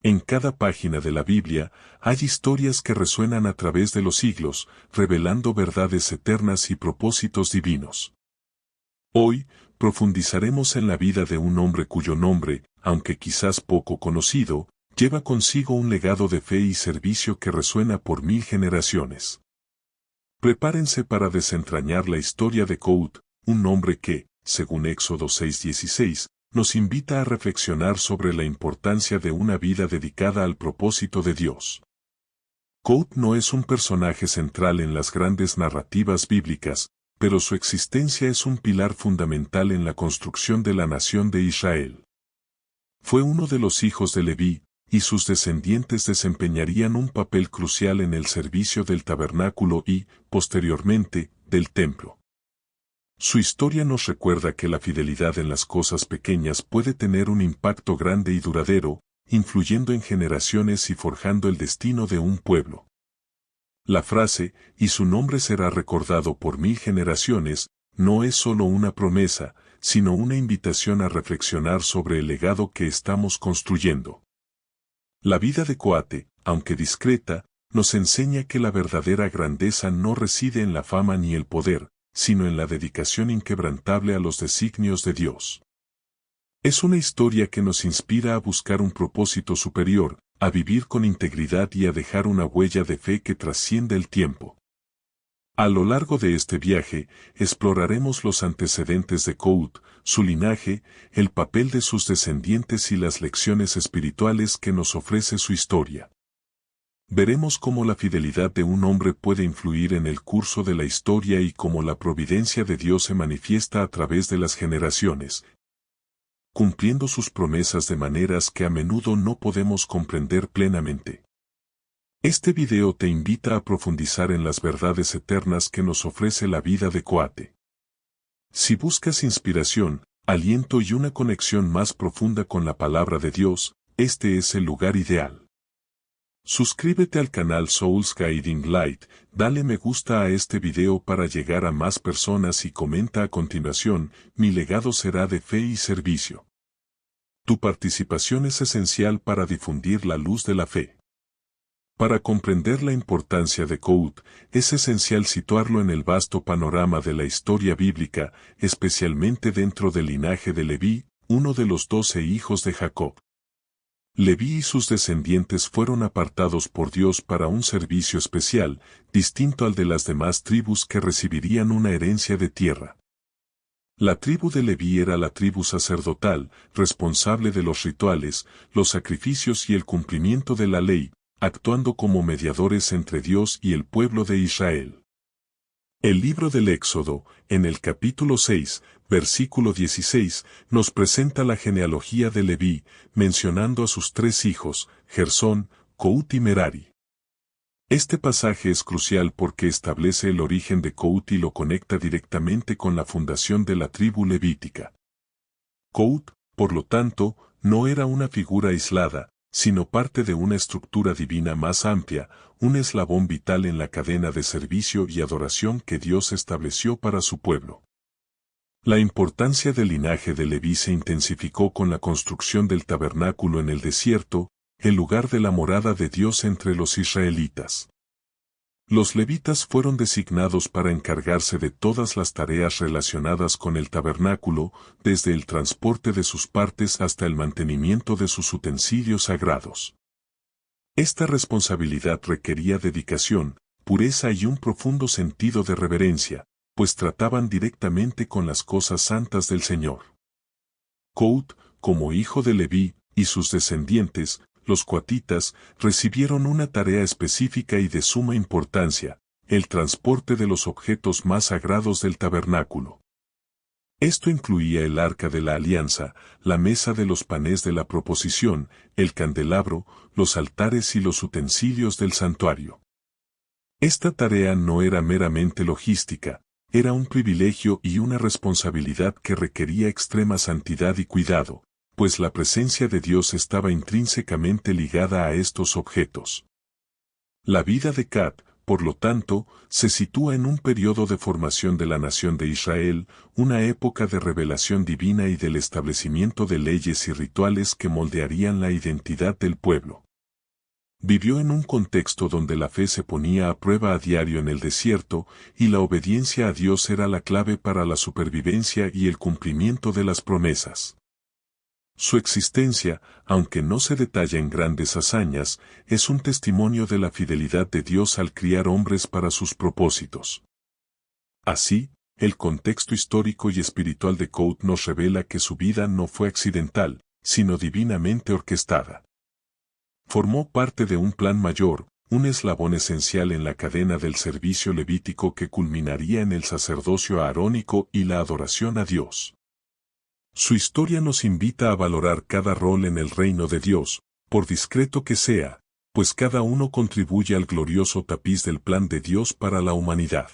En cada página de la Biblia hay historias que resuenan a través de los siglos, revelando verdades eternas y propósitos divinos. Hoy, profundizaremos en la vida de un hombre cuyo nombre, aunque quizás poco conocido, lleva consigo un legado de fe y servicio que resuena por 1000 generaciones. Prepárense para desentrañar la historia de Kout, un hombre que, según Éxodo 6:16, nos invita a reflexionar sobre la importancia de una vida dedicada al propósito de Dios. Kout no es un personaje central en las grandes narrativas bíblicas, pero su existencia es un pilar fundamental en la construcción de la nación de Israel. Fue uno de los hijos de Leví, y sus descendientes desempeñarían un papel crucial en el servicio del tabernáculo y, posteriormente, del templo. Su historia nos recuerda que la fidelidad en las cosas pequeñas puede tener un impacto grande y duradero, influyendo en generaciones y forjando el destino de un pueblo. La frase, y su nombre será recordado por 1000 generaciones, no es solo una promesa, sino una invitación a reflexionar sobre el legado que estamos construyendo. La vida de Coate, aunque discreta, nos enseña que la verdadera grandeza no reside en la fama ni el poder, sino en la dedicación inquebrantable a los designios de Dios. Es una historia que nos inspira a buscar un propósito superior, a vivir con integridad y a dejar una huella de fe que trasciende el tiempo. A lo largo de este viaje, exploraremos los antecedentes de Kout, su linaje, el papel de sus descendientes y las lecciones espirituales que nos ofrece su historia. Veremos cómo la fidelidad de un hombre puede influir en el curso de la historia y cómo la providencia de Dios se manifiesta a través de las generaciones, cumpliendo sus promesas de maneras que a menudo no podemos comprender plenamente. Este video te invita a profundizar en las verdades eternas que nos ofrece la vida de Coate. Si buscas inspiración, aliento y una conexión más profunda con la palabra de Dios, este es el lugar ideal. Suscríbete al canal Souls Guiding Light, dale me gusta a este video para llegar a más personas y comenta a continuación, mi legado será de fe y servicio. Tu participación es esencial para difundir la luz de la fe. Para comprender la importancia de Kout, es esencial situarlo en el vasto panorama de la historia bíblica, especialmente dentro del linaje de Leví, uno de los 12 hijos de Jacob. Leví y sus descendientes fueron apartados por Dios para un servicio especial, distinto al de las demás tribus que recibirían una herencia de tierra. La tribu de Leví era la tribu sacerdotal, responsable de los rituales, los sacrificios y el cumplimiento de la ley, actuando como mediadores entre Dios y el pueblo de Israel. El libro del Éxodo, en el capítulo 6, versículo 16, nos presenta la genealogía de Leví, mencionando a sus 3 hijos, Gersón, Kout y Merari. Este pasaje es crucial porque establece el origen de Kout y lo conecta directamente con la fundación de la tribu levítica. Kout, por lo tanto, no era una figura aislada, sino parte de una estructura divina más amplia, un eslabón vital en la cadena de servicio y adoración que Dios estableció para su pueblo. La importancia del linaje de Leví se intensificó con la construcción del tabernáculo en el desierto, el lugar de la morada de Dios entre los israelitas. Los levitas fueron designados para encargarse de todas las tareas relacionadas con el tabernáculo, desde el transporte de sus partes hasta el mantenimiento de sus utensilios sagrados. Esta responsabilidad requería dedicación, pureza y un profundo sentido de reverencia, pues trataban directamente con las cosas santas del Señor. Kout, como hijo de Leví, y sus descendientes, los coatitas, recibieron una tarea específica y de suma importancia, el transporte de los objetos más sagrados del tabernáculo. Esto incluía el arca de la alianza, la mesa de los panes de la proposición, el candelabro, los altares y los utensilios del santuario. Esta tarea no era meramente logística, era un privilegio y una responsabilidad que requería extrema santidad y cuidado, pues la presencia de Dios estaba intrínsecamente ligada a estos objetos. La vida de Cat, por lo tanto, se sitúa en un periodo de formación de la nación de Israel, una época de revelación divina y del establecimiento de leyes y rituales que moldearían la identidad del pueblo. Vivió en un contexto donde la fe se ponía a prueba a diario en el desierto, y la obediencia a Dios era la clave para la supervivencia y el cumplimiento de las promesas. Su existencia, aunque no se detalla en grandes hazañas, es un testimonio de la fidelidad de Dios al criar hombres para sus propósitos. Así, el contexto histórico y espiritual de Couth nos revela que su vida no fue accidental, sino divinamente orquestada. Formó parte de un plan mayor, un eslabón esencial en la cadena del servicio levítico que culminaría en el sacerdocio aarónico y la adoración a Dios. Su historia nos invita a valorar cada rol en el reino de Dios, por discreto que sea, pues cada uno contribuye al glorioso tapiz del plan de Dios para la humanidad.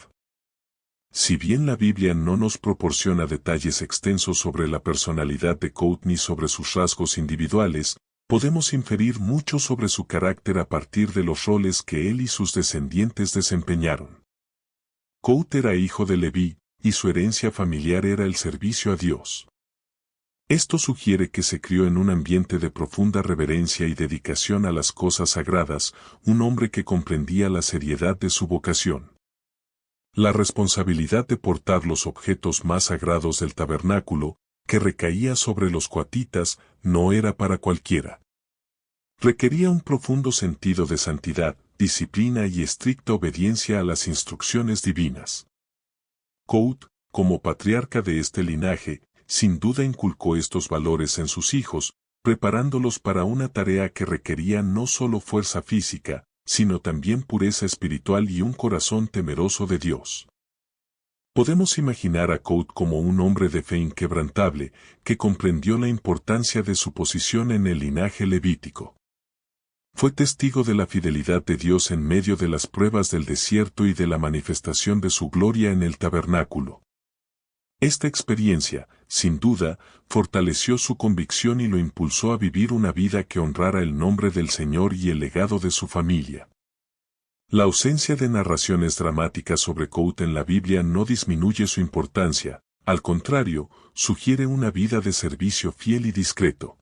Si bien la Biblia no nos proporciona detalles extensos sobre la personalidad de Couth ni sobre sus rasgos individuales, podemos inferir mucho sobre su carácter a partir de los roles que él y sus descendientes desempeñaron. Couth era hijo de Leví, y su herencia familiar era el servicio a Dios. Esto sugiere que se crió en un ambiente de profunda reverencia y dedicación a las cosas sagradas, un hombre que comprendía la seriedad de su vocación. La responsabilidad de portar los objetos más sagrados del tabernáculo, que recaía sobre los coatitas, no era para cualquiera. Requería un profundo sentido de santidad, disciplina y estricta obediencia a las instrucciones divinas. Couth, como patriarca de este linaje, sin duda inculcó estos valores en sus hijos, preparándolos para una tarea que requería no solo fuerza física, sino también pureza espiritual y un corazón temeroso de Dios. Podemos imaginar a Couth como un hombre de fe inquebrantable, que comprendió la importancia de su posición en el linaje levítico. Fue testigo de la fidelidad de Dios en medio de las pruebas del desierto y de la manifestación de su gloria en el tabernáculo. Esta experiencia, sin duda, fortaleció su convicción y lo impulsó a vivir una vida que honrara el nombre del Señor y el legado de su familia. La ausencia de narraciones dramáticas sobre Couth en la Biblia no disminuye su importancia, al contrario, sugiere una vida de servicio fiel y discreto.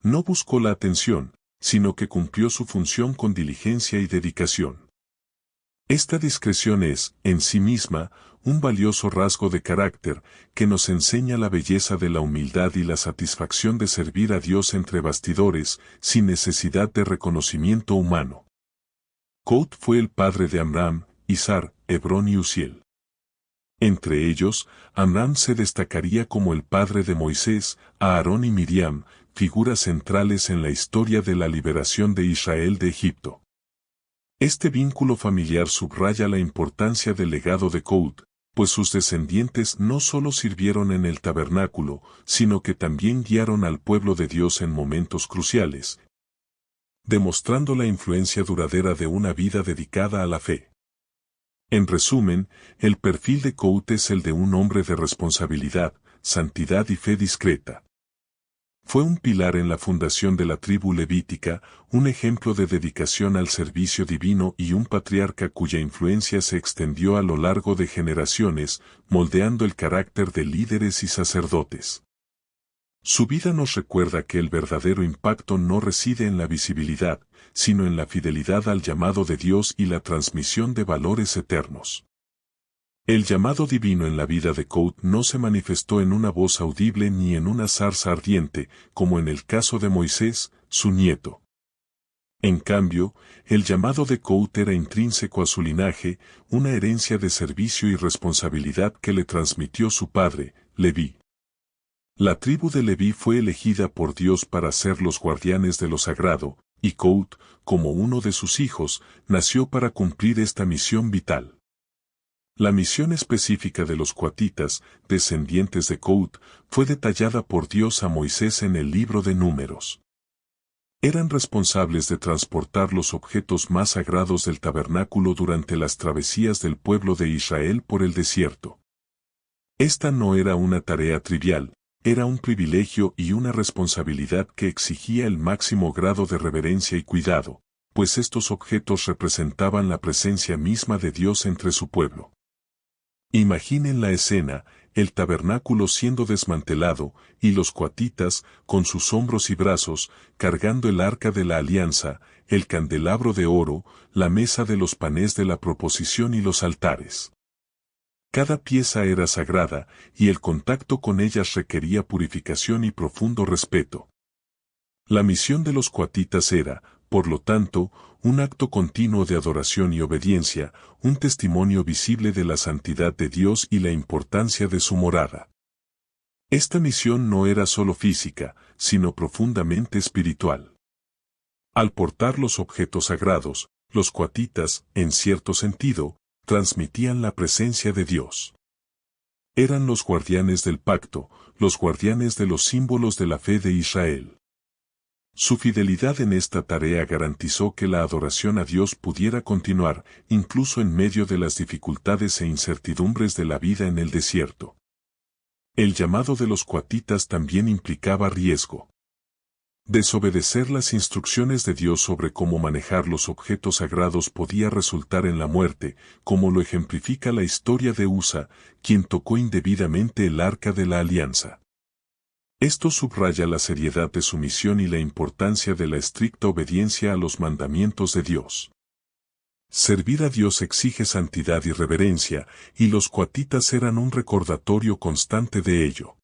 No buscó la atención, sino que cumplió su función con diligencia y dedicación. Esta discreción es, en sí misma, un valioso rasgo de carácter que nos enseña la belleza de la humildad y la satisfacción de servir a Dios entre bastidores, sin necesidad de reconocimiento humano. Couth fue el padre de Amram, Izhar, Hebrón y Uziel. Entre ellos, Amram se destacaría como el padre de Moisés, Aarón y Miriam, figuras centrales en la historia de la liberación de Israel de Egipto. Este vínculo familiar subraya la importancia del legado de Couth, pues sus descendientes no solo sirvieron en el tabernáculo, sino que también guiaron al pueblo de Dios en momentos cruciales, demostrando la influencia duradera de una vida dedicada a la fe. En resumen, el perfil de Couth es el de un hombre de responsabilidad, santidad y fe discreta. Fue un pilar en la fundación de la tribu levítica, un ejemplo de dedicación al servicio divino y un patriarca cuya influencia se extendió a lo largo de generaciones, moldeando el carácter de líderes y sacerdotes. Su vida nos recuerda que el verdadero impacto no reside en la visibilidad, sino en la fidelidad al llamado de Dios y la transmisión de valores eternos. El llamado divino en la vida de Couth no se manifestó en una voz audible ni en una zarza ardiente, como en el caso de Moisés, su nieto. En cambio, el llamado de Couth era intrínseco a su linaje, una herencia de servicio y responsabilidad que le transmitió su padre, Leví. La tribu de Leví fue elegida por Dios para ser los guardianes de lo sagrado, y Couth, como uno de sus hijos, nació para cumplir esta misión vital. La misión específica de los coatitas, descendientes de Couth, fue detallada por Dios a Moisés en el libro de Números. Eran responsables de transportar los objetos más sagrados del tabernáculo durante las travesías del pueblo de Israel por el desierto. Esta no era una tarea trivial, era un privilegio y una responsabilidad que exigía el máximo grado de reverencia y cuidado, pues estos objetos representaban la presencia misma de Dios entre su pueblo. Imaginen la escena, el tabernáculo siendo desmantelado, y los coatitas, con sus hombros y brazos, cargando el arca de la alianza, el candelabro de oro, la mesa de los panes de la proposición y los altares. Cada pieza era sagrada, y el contacto con ellas requería purificación y profundo respeto. La misión de los coatitas era, por lo tanto, un acto continuo de adoración y obediencia, un testimonio visible de la santidad de Dios y la importancia de su morada. Esta misión no era solo física, sino profundamente espiritual. Al portar los objetos sagrados, los coatitas, en cierto sentido, transmitían la presencia de Dios. Eran los guardianes del pacto, los guardianes de los símbolos de la fe de Israel. Su fidelidad en esta tarea garantizó que la adoración a Dios pudiera continuar, incluso en medio de las dificultades e incertidumbres de la vida en el desierto. El llamado de los coatitas también implicaba riesgo. Desobedecer las instrucciones de Dios sobre cómo manejar los objetos sagrados podía resultar en la muerte, como lo ejemplifica la historia de Usa, quien tocó indebidamente el arca de la alianza. Esto subraya la seriedad de su misión y la importancia de la estricta obediencia a los mandamientos de Dios. Servir a Dios exige santidad y reverencia, y los coatitas eran un recordatorio constante de ello.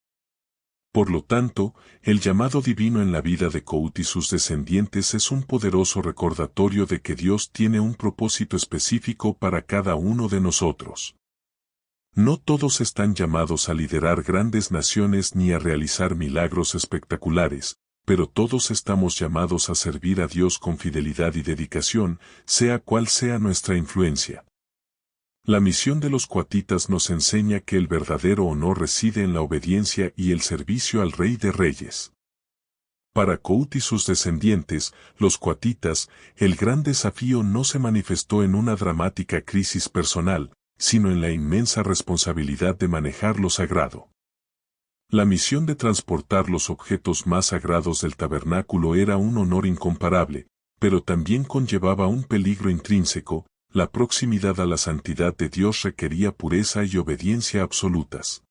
Por lo tanto, el llamado divino en la vida de Coat y sus descendientes es un poderoso recordatorio de que Dios tiene un propósito específico para cada uno de nosotros. No todos están llamados a liderar grandes naciones ni a realizar milagros espectaculares, pero todos estamos llamados a servir a Dios con fidelidad y dedicación, sea cual sea nuestra influencia. La misión de los coatitas nos enseña que el verdadero honor reside en la obediencia y el servicio al Rey de Reyes. Para Coat y sus descendientes, los coatitas, el gran desafío no se manifestó en una dramática crisis personal, sino en la inmensa responsabilidad de manejar lo sagrado. La misión de transportar los objetos más sagrados del tabernáculo era un honor incomparable, pero también conllevaba un peligro intrínseco. La proximidad a la santidad de Dios requería pureza y obediencia absolutas.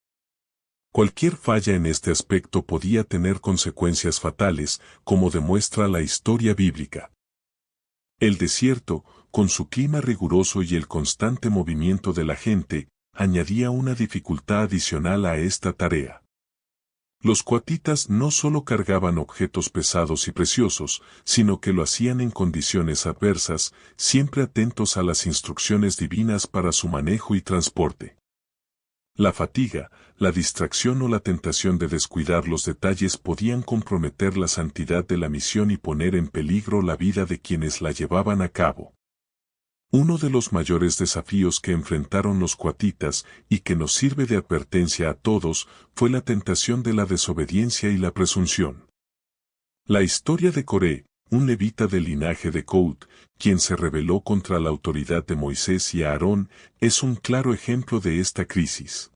Cualquier falla en este aspecto podía tener consecuencias fatales, como demuestra la historia bíblica. El desierto, con su clima riguroso y el constante movimiento de la gente, añadía una dificultad adicional a esta tarea. Los coatitas no solo cargaban objetos pesados y preciosos, sino que lo hacían en condiciones adversas, siempre atentos a las instrucciones divinas para su manejo y transporte. La fatiga, la distracción o la tentación de descuidar los detalles podían comprometer la santidad de la misión y poner en peligro la vida de quienes la llevaban a cabo. Uno de los mayores desafíos que enfrentaron los coatitas, y que nos sirve de advertencia a todos, fue la tentación de la desobediencia y la presunción. La historia de Coré, un levita del linaje de Coat, quien se rebeló contra la autoridad de Moisés y Aarón, es un claro ejemplo de esta crisis.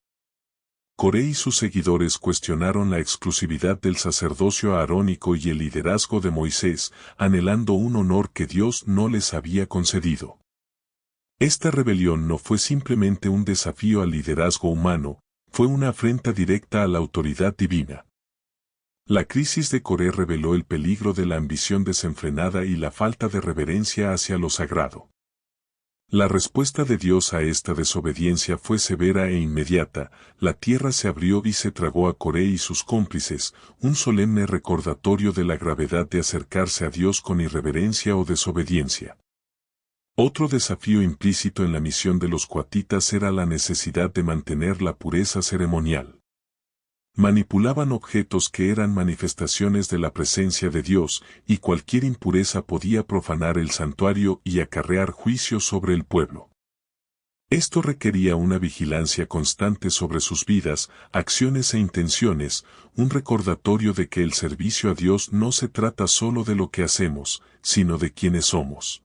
Coré y sus seguidores cuestionaron la exclusividad del sacerdocio aarónico y el liderazgo de Moisés, anhelando un honor que Dios no les había concedido. Esta rebelión no fue simplemente un desafío al liderazgo humano, fue una afrenta directa a la autoridad divina. La crisis de Coré reveló el peligro de la ambición desenfrenada y la falta de reverencia hacia lo sagrado. La respuesta de Dios a esta desobediencia fue severa e inmediata, la tierra se abrió y se tragó a Coré y sus cómplices, un solemne recordatorio de la gravedad de acercarse a Dios con irreverencia o desobediencia. Otro desafío implícito en la misión de los coatitas era la necesidad de mantener la pureza ceremonial. Manipulaban objetos que eran manifestaciones de la presencia de Dios, y cualquier impureza podía profanar el santuario y acarrear juicio sobre el pueblo. Esto requería una vigilancia constante sobre sus vidas, acciones e intenciones, un recordatorio de que el servicio a Dios no se trata solo de lo que hacemos, sino de quienes somos.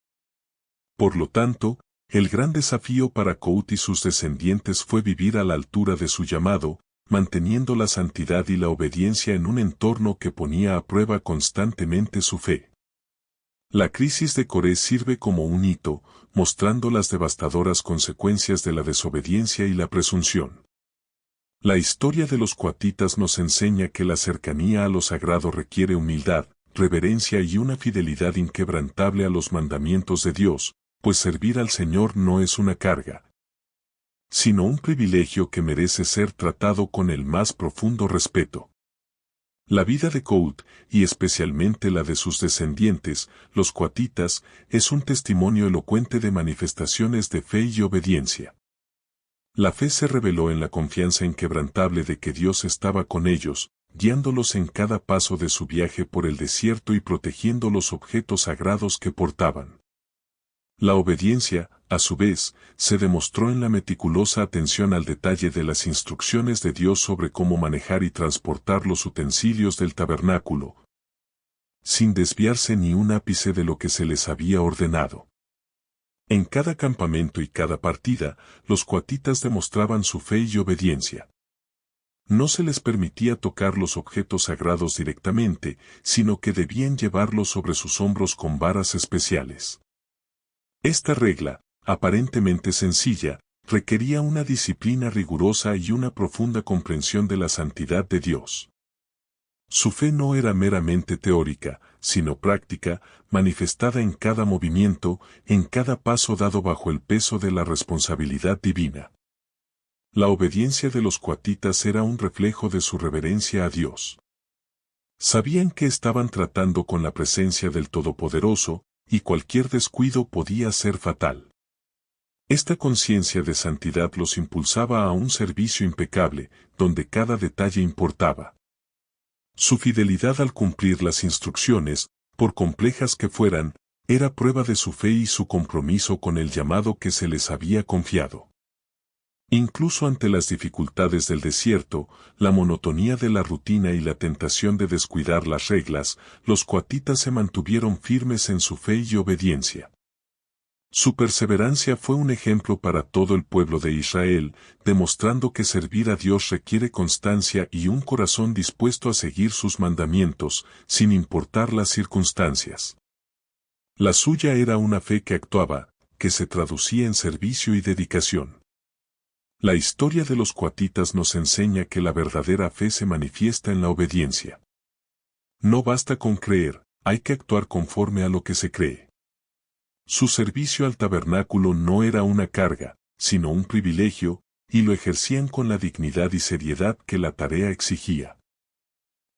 Por lo tanto, el gran desafío para Coat y sus descendientes fue vivir a la altura de su llamado, manteniendo la santidad y la obediencia en un entorno que ponía a prueba constantemente su fe. La crisis de Coré sirve como un hito, mostrando las devastadoras consecuencias de la desobediencia y la presunción. La historia de los coatitas nos enseña que la cercanía a lo sagrado requiere humildad, reverencia y una fidelidad inquebrantable a los mandamientos de Dios, pues servir al Señor no es una carga, sino un privilegio que merece ser tratado con el más profundo respeto. La vida de Coat, y especialmente la de sus descendientes, los coatitas, es un testimonio elocuente de manifestaciones de fe y obediencia. La fe se reveló en la confianza inquebrantable de que Dios estaba con ellos, guiándolos en cada paso de su viaje por el desierto y protegiendo los objetos sagrados que portaban. La obediencia, a su vez, se demostró en la meticulosa atención al detalle de las instrucciones de Dios sobre cómo manejar y transportar los utensilios del tabernáculo, sin desviarse ni un ápice de lo que se les había ordenado. En cada campamento y cada partida, los coatitas demostraban su fe y obediencia. No se les permitía tocar los objetos sagrados directamente, sino que debían llevarlos sobre sus hombros con varas especiales. Esta regla, aparentemente sencilla, requería una disciplina rigurosa y una profunda comprensión de la santidad de Dios. Su fe no era meramente teórica, sino práctica, manifestada en cada movimiento, en cada paso dado bajo el peso de la responsabilidad divina. La obediencia de los coatitas era un reflejo de su reverencia a Dios. Sabían que estaban tratando con la presencia del Todopoderoso, y cualquier descuido podía ser fatal. Esta conciencia de santidad los impulsaba a un servicio impecable, donde cada detalle importaba. Su fidelidad al cumplir las instrucciones, por complejas que fueran, era prueba de su fe y su compromiso con el llamado que se les había confiado. Incluso ante las dificultades del desierto, la monotonía de la rutina y la tentación de descuidar las reglas, los coatitas se mantuvieron firmes en su fe y obediencia. Su perseverancia fue un ejemplo para todo el pueblo de Israel, demostrando que servir a Dios requiere constancia y un corazón dispuesto a seguir sus mandamientos, sin importar las circunstancias. La suya era una fe que actuaba, que se traducía en servicio y dedicación. La historia de los coatitas nos enseña que la verdadera fe se manifiesta en la obediencia. No basta con creer, hay que actuar conforme a lo que se cree. Su servicio al tabernáculo no era una carga, sino un privilegio, y lo ejercían con la dignidad y seriedad que la tarea exigía.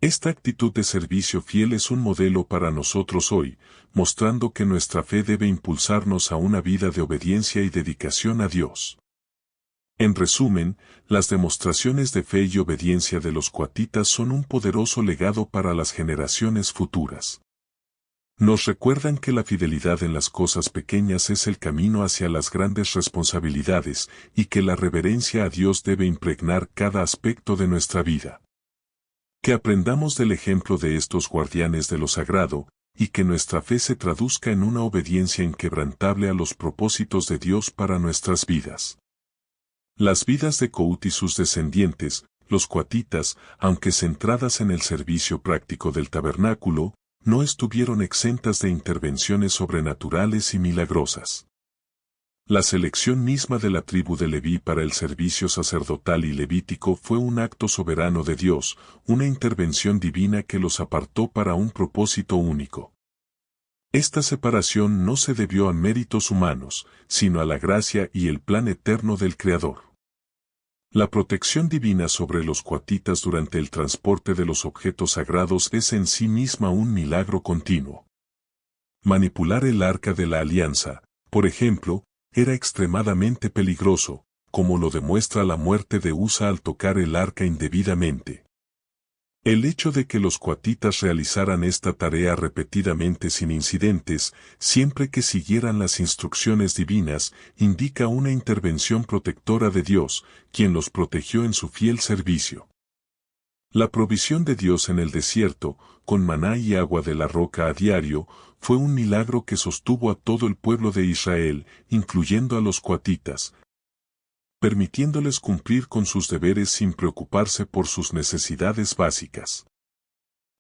Esta actitud de servicio fiel es un modelo para nosotros hoy, mostrando que nuestra fe debe impulsarnos a una vida de obediencia y dedicación a Dios. En resumen, las demostraciones de fe y obediencia de los coatitas son un poderoso legado para las generaciones futuras. Nos recuerdan que la fidelidad en las cosas pequeñas es el camino hacia las grandes responsabilidades y que la reverencia a Dios debe impregnar cada aspecto de nuestra vida. Que aprendamos del ejemplo de estos guardianes de lo sagrado, y que nuestra fe se traduzca en una obediencia inquebrantable a los propósitos de Dios para nuestras vidas. Las vidas de Coat y sus descendientes, los coatitas, aunque centradas en el servicio práctico del tabernáculo, no estuvieron exentas de intervenciones sobrenaturales y milagrosas. La selección misma de la tribu de Leví para el servicio sacerdotal y levítico fue un acto soberano de Dios, una intervención divina que los apartó para un propósito único. Esta separación no se debió a méritos humanos, sino a la gracia y el plan eterno del Creador. La protección divina sobre los coatitas durante el transporte de los objetos sagrados es en sí misma un milagro continuo. Manipular el arca de la alianza, por ejemplo, era extremadamente peligroso, como lo demuestra la muerte de Usa al tocar el arca indebidamente. El hecho de que los coatitas realizaran esta tarea repetidamente sin incidentes, siempre que siguieran las instrucciones divinas, indica una intervención protectora de Dios, quien los protegió en su fiel servicio. La provisión de Dios en el desierto, con maná y agua de la roca a diario, fue un milagro que sostuvo a todo el pueblo de Israel, incluyendo a los coatitas, permitiéndoles cumplir con sus deberes sin preocuparse por sus necesidades básicas.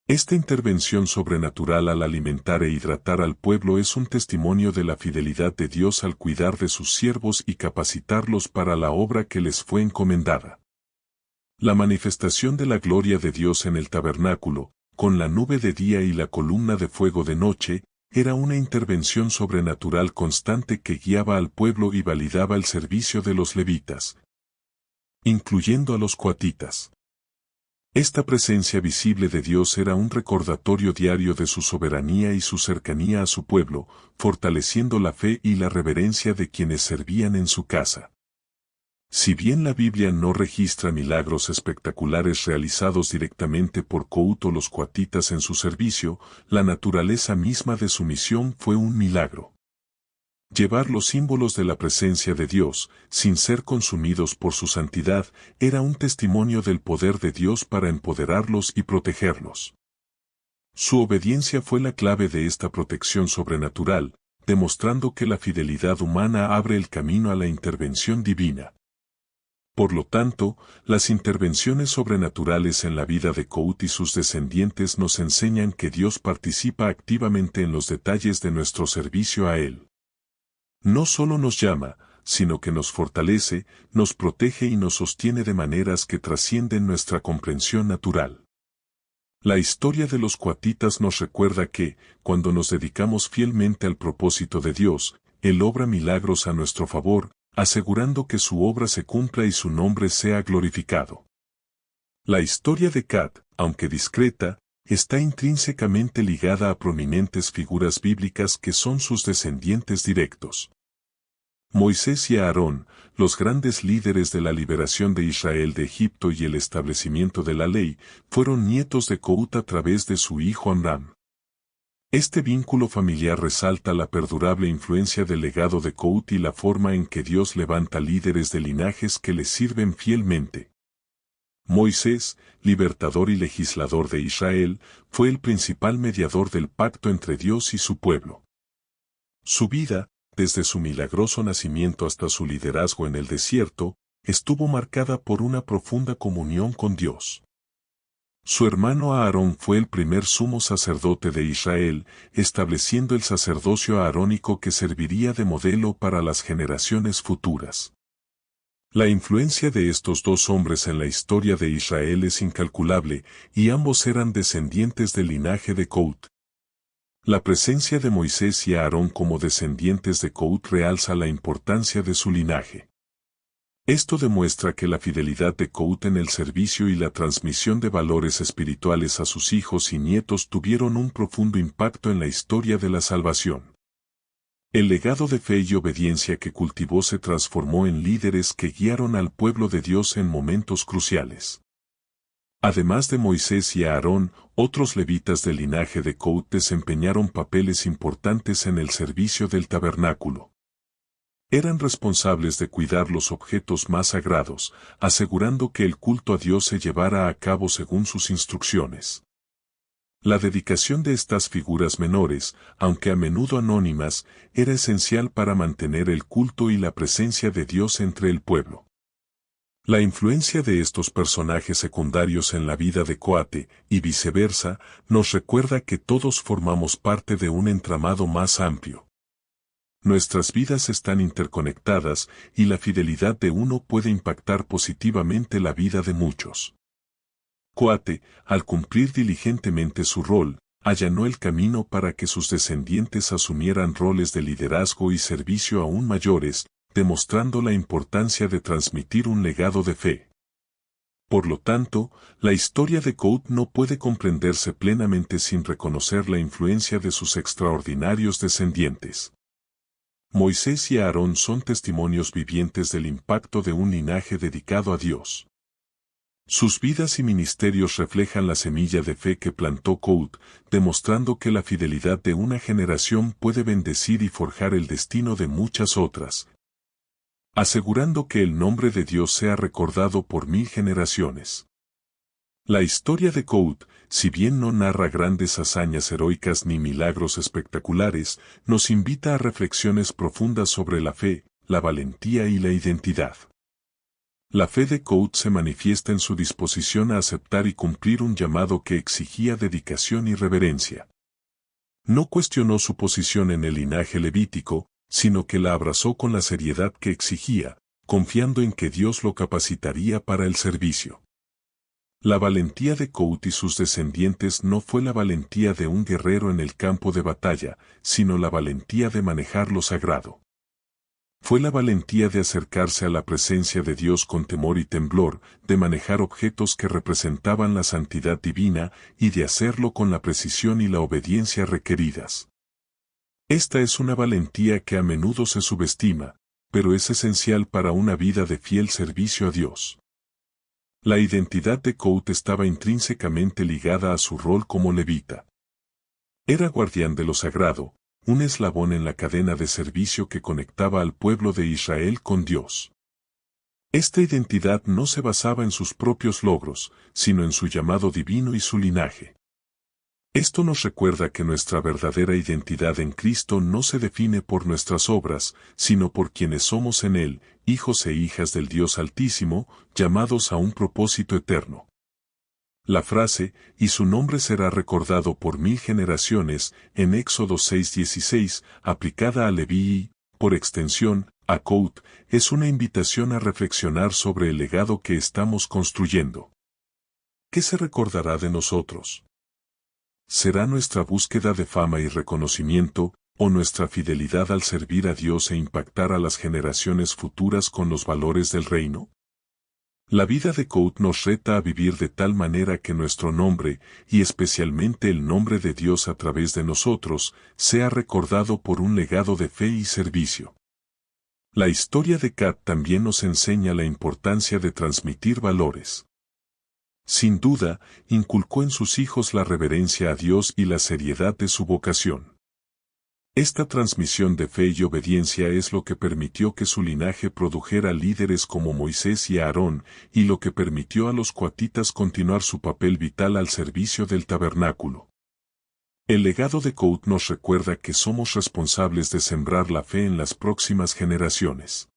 Esta intervención sobrenatural al alimentar e hidratar al pueblo es un testimonio de la fidelidad de Dios al cuidar de sus siervos y capacitarlos para la obra que les fue encomendada. La manifestación de la gloria de Dios en el tabernáculo, con la nube de día y la columna de fuego de noche, era una intervención sobrenatural constante que guiaba al pueblo y validaba el servicio de los levitas, incluyendo a los coatitas. Esta presencia visible de Dios era un recordatorio diario de su soberanía y su cercanía a su pueblo, fortaleciendo la fe y la reverencia de quienes servían en su casa. Si bien la Biblia no registra milagros espectaculares realizados directamente por Cout o los coatitas en su servicio, la naturaleza misma de su misión fue un milagro. Llevar los símbolos de la presencia de Dios, sin ser consumidos por su santidad, era un testimonio del poder de Dios para empoderarlos y protegerlos. Su obediencia fue la clave de esta protección sobrenatural, demostrando que la fidelidad humana abre el camino a la intervención divina. Por lo tanto, las intervenciones sobrenaturales en la vida de Cout y sus descendientes nos enseñan que Dios participa activamente en los detalles de nuestro servicio a Él. No solo nos llama, sino que nos fortalece, nos protege y nos sostiene de maneras que trascienden nuestra comprensión natural. La historia de los coatitas nos recuerda que, cuando nos dedicamos fielmente al propósito de Dios, Él obra milagros a nuestro favor, asegurando que su obra se cumpla y su nombre sea glorificado. La historia de Cat, aunque discreta, está intrínsecamente ligada a prominentes figuras bíblicas que son sus descendientes directos. Moisés y Aarón, los grandes líderes de la liberación de Israel de Egipto y el establecimiento de la ley, fueron nietos de Cout a través de su hijo Amram. Este vínculo familiar resalta la perdurable influencia del legado de Cout y la forma en que Dios levanta líderes de linajes que le sirven fielmente. Moisés, libertador y legislador de Israel, fue el principal mediador del pacto entre Dios y su pueblo. Su vida, desde su milagroso nacimiento hasta su liderazgo en el desierto, estuvo marcada por una profunda comunión con Dios. Su hermano Aarón fue el primer sumo sacerdote de Israel, estableciendo el sacerdocio aarónico que serviría de modelo para las generaciones futuras. La influencia de estos dos hombres en la historia de Israel es incalculable, y ambos eran descendientes del linaje de Cout. La presencia de Moisés y Aarón como descendientes de Cout realza la importancia de su linaje. Esto demuestra que la fidelidad de Cout en el servicio y la transmisión de valores espirituales a sus hijos y nietos tuvieron un profundo impacto en la historia de la salvación. El legado de fe y obediencia que cultivó se transformó en líderes que guiaron al pueblo de Dios en momentos cruciales. Además de Moisés y Aarón, otros levitas del linaje de Cout desempeñaron papeles importantes en el servicio del tabernáculo. Eran responsables de cuidar los objetos más sagrados, asegurando que el culto a Dios se llevara a cabo según sus instrucciones. La dedicación de estas figuras menores, aunque a menudo anónimas, era esencial para mantener el culto y la presencia de Dios entre el pueblo. La influencia de estos personajes secundarios en la vida de Coate, y viceversa, nos recuerda que todos formamos parte de un entramado más amplio. Nuestras vidas están interconectadas y la fidelidad de uno puede impactar positivamente la vida de muchos. Coate, al cumplir diligentemente su rol, allanó el camino para que sus descendientes asumieran roles de liderazgo y servicio aún mayores, demostrando la importancia de transmitir un legado de fe. Por lo tanto, la historia de Cout no puede comprenderse plenamente sin reconocer la influencia de sus extraordinarios descendientes. Moisés y Aarón son testimonios vivientes del impacto de un linaje dedicado a Dios. Sus vidas y ministerios reflejan la semilla de fe que plantó Cout, demostrando que la fidelidad de una generación puede bendecir y forjar el destino de muchas otras, asegurando que el nombre de Dios sea recordado por 1000 generaciones. La historia de Cout, si bien no narra grandes hazañas heroicas ni milagros espectaculares, nos invita a reflexiones profundas sobre la fe, la valentía y la identidad. La fe de Kout se manifiesta en su disposición a aceptar y cumplir un llamado que exigía dedicación y reverencia. No cuestionó su posición en el linaje levítico, sino que la abrazó con la seriedad que exigía, confiando en que Dios lo capacitaría para el servicio. La valentía de Kout y sus descendientes no fue la valentía de un guerrero en el campo de batalla, sino la valentía de manejar lo sagrado. Fue la valentía de acercarse a la presencia de Dios con temor y temblor, de manejar objetos que representaban la santidad divina y de hacerlo con la precisión y la obediencia requeridas. Esta es una valentía que a menudo se subestima, pero es esencial para una vida de fiel servicio a Dios. La identidad de Kout estaba intrínsecamente ligada a su rol como levita. Era guardián de lo sagrado, un eslabón en la cadena de servicio que conectaba al pueblo de Israel con Dios. Esta identidad no se basaba en sus propios logros, sino en su llamado divino y su linaje. Esto nos recuerda que nuestra verdadera identidad en Cristo no se define por nuestras obras, sino por quienes somos en Él, hijos e hijas del Dios Altísimo, llamados a un propósito eterno. La frase, y su nombre será recordado por 1000 generaciones, en Éxodo 6:16, aplicada a Leví y, por extensión, a Kout, es una invitación a reflexionar sobre el legado que estamos construyendo. ¿Qué se recordará de nosotros? ¿Será nuestra búsqueda de fama y reconocimiento, o nuestra fidelidad al servir a Dios e impactar a las generaciones futuras con los valores del reino? La vida de Kout nos reta a vivir de tal manera que nuestro nombre, y especialmente el nombre de Dios a través de nosotros, sea recordado por un legado de fe y servicio. La historia de Kat también nos enseña la importancia de transmitir valores. Sin duda, inculcó en sus hijos la reverencia a Dios y la seriedad de su vocación. Esta transmisión de fe y obediencia es lo que permitió que su linaje produjera líderes como Moisés y Aarón, y lo que permitió a los coatitas continuar su papel vital al servicio del tabernáculo. El legado de Kout nos recuerda que somos responsables de sembrar la fe en las próximas generaciones.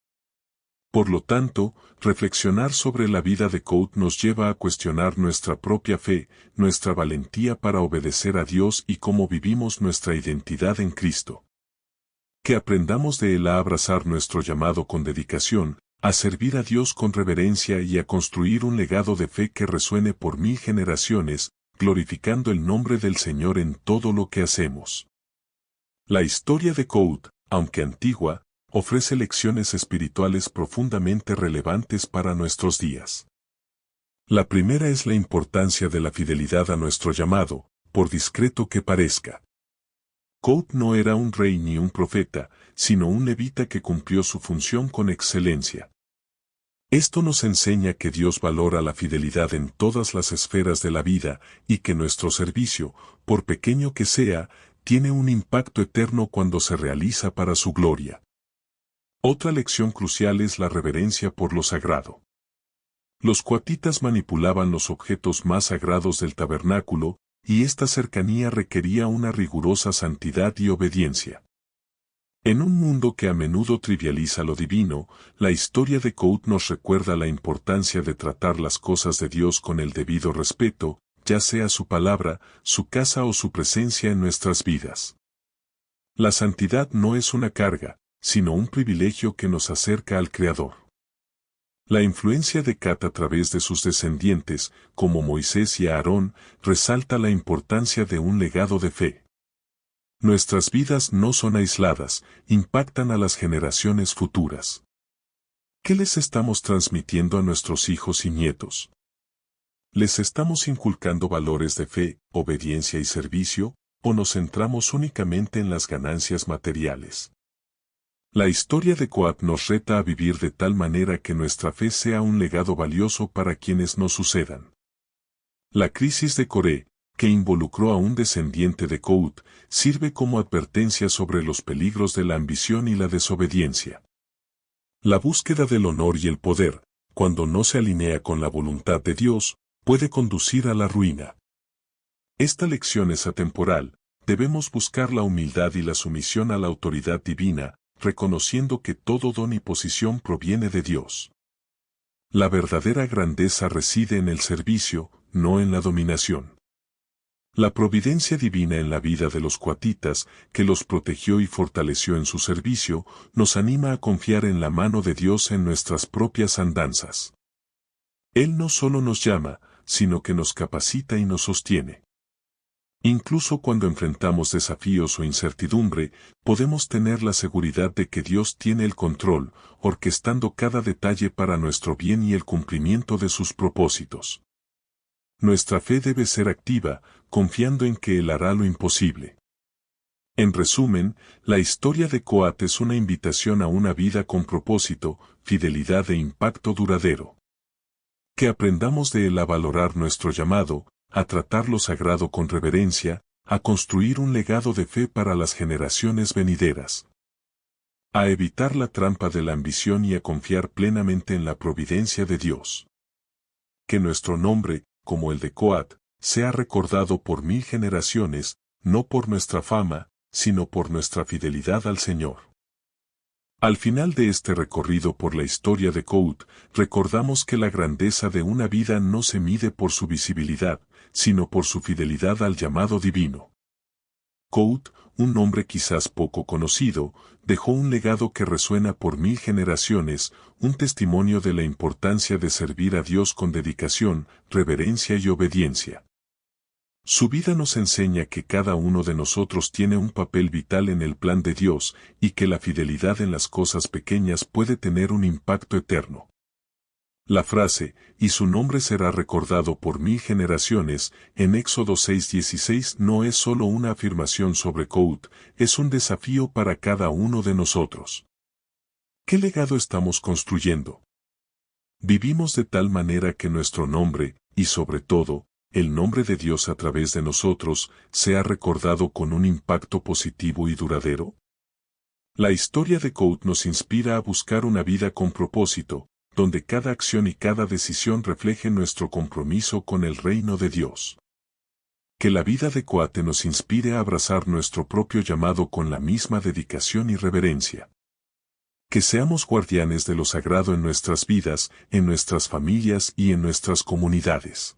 Por lo tanto, reflexionar sobre la vida de Kout nos lleva a cuestionar nuestra propia fe, nuestra valentía para obedecer a Dios y cómo vivimos nuestra identidad en Cristo. Que aprendamos de él a abrazar nuestro llamado con dedicación, a servir a Dios con reverencia y a construir un legado de fe que resuene por 1000 generaciones, glorificando el nombre del Señor en todo lo que hacemos. La historia de Kout, aunque antigua, ofrece lecciones espirituales profundamente relevantes para nuestros días. La primera es la importancia de la fidelidad a nuestro llamado, por discreto que parezca. Kout no era un rey ni un profeta, sino un levita que cumplió su función con excelencia. Esto nos enseña que Dios valora la fidelidad en todas las esferas de la vida y que nuestro servicio, por pequeño que sea, tiene un impacto eterno cuando se realiza para su gloria. Otra lección crucial es la reverencia por lo sagrado. Los coatitas manipulaban los objetos más sagrados del tabernáculo, y esta cercanía requería una rigurosa santidad y obediencia. En un mundo que a menudo trivializa lo divino, la historia de Kout nos recuerda la importancia de tratar las cosas de Dios con el debido respeto, ya sea su palabra, su casa o su presencia en nuestras vidas. La santidad no es una carga, sino un privilegio que nos acerca al Creador. La influencia de Kat a través de sus descendientes, como Moisés y Aarón, resalta la importancia de un legado de fe. Nuestras vidas no son aisladas, impactan a las generaciones futuras. ¿Qué les estamos transmitiendo a nuestros hijos y nietos? ¿Les estamos inculcando valores de fe, obediencia y servicio, o nos centramos únicamente en las ganancias materiales? La historia de Koat nos reta a vivir de tal manera que nuestra fe sea un legado valioso para quienes nos sucedan. La crisis de Coré, que involucró a un descendiente de Kout, sirve como advertencia sobre los peligros de la ambición y la desobediencia. La búsqueda del honor y el poder, cuando no se alinea con la voluntad de Dios, puede conducir a la ruina. Esta lección es atemporal, debemos buscar la humildad y la sumisión a la autoridad divina, reconociendo que todo don y posición proviene de Dios. La verdadera grandeza reside en el servicio, no en la dominación. La providencia divina en la vida de los coatitas, que los protegió y fortaleció en su servicio, nos anima a confiar en la mano de Dios en nuestras propias andanzas. Él no solo nos llama, sino que nos capacita y nos sostiene. Incluso cuando enfrentamos desafíos o incertidumbre, podemos tener la seguridad de que Dios tiene el control, orquestando cada detalle para nuestro bien y el cumplimiento de sus propósitos. Nuestra fe debe ser activa, confiando en que Él hará lo imposible. En resumen, la historia de Coat es una invitación a una vida con propósito, fidelidad e impacto duradero. Que aprendamos de él a valorar nuestro llamado, a tratar lo sagrado con reverencia, a construir un legado de fe para las generaciones venideras. A evitar la trampa de la ambición y a confiar plenamente en la providencia de Dios. Que nuestro nombre, como el de Coat, sea recordado por 1000 generaciones, no por nuestra fama, sino por nuestra fidelidad al Señor. Al final de este recorrido por la historia de Coat, recordamos que la grandeza de una vida no se mide por su visibilidad, sino por su fidelidad al llamado divino. Coat, un hombre quizás poco conocido, dejó un legado que resuena por 1000 generaciones, un testimonio de la importancia de servir a Dios con dedicación, reverencia y obediencia. Su vida nos enseña que cada uno de nosotros tiene un papel vital en el plan de Dios y que la fidelidad en las cosas pequeñas puede tener un impacto eterno. La frase, y su nombre será recordado por 1000 generaciones, en Éxodo 6:16 no es solo una afirmación sobre Coat, es un desafío para cada uno de nosotros. ¿Qué legado estamos construyendo? ¿Vivimos de tal manera que nuestro nombre, y sobre todo, el nombre de Dios a través de nosotros, sea recordado con un impacto positivo y duradero? La historia de Coat nos inspira a buscar una vida con propósito, donde cada acción y cada decisión refleje nuestro compromiso con el reino de Dios. Que la vida de Coat nos inspire a abrazar nuestro propio llamado con la misma dedicación y reverencia. Que seamos guardianes de lo sagrado en nuestras vidas, en nuestras familias y en nuestras comunidades.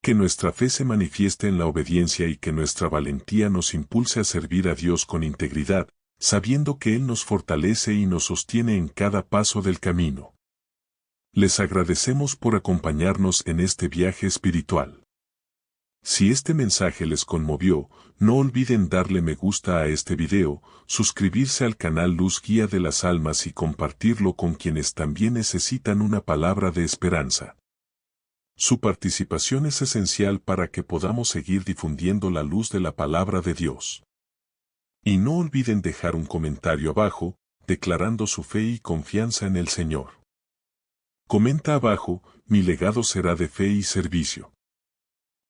Que nuestra fe se manifieste en la obediencia y que nuestra valentía nos impulse a servir a Dios con integridad, sabiendo que Él nos fortalece y nos sostiene en cada paso del camino. Les agradecemos por acompañarnos en este viaje espiritual. Si este mensaje les conmovió, no olviden darle me gusta a este video, suscribirse al canal Luz Guía de las Almas y compartirlo con quienes también necesitan una palabra de esperanza. Su participación es esencial para que podamos seguir difundiendo la luz de la palabra de Dios. Y no olviden dejar un comentario abajo, declarando su fe y confianza en el Señor. Comenta abajo, mi legado será de fe y servicio.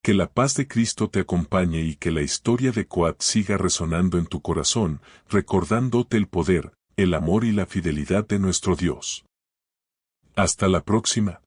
Que la paz de Cristo te acompañe y que la historia de Coat siga resonando en tu corazón, recordándote el poder, el amor y la fidelidad de nuestro Dios. Hasta la próxima.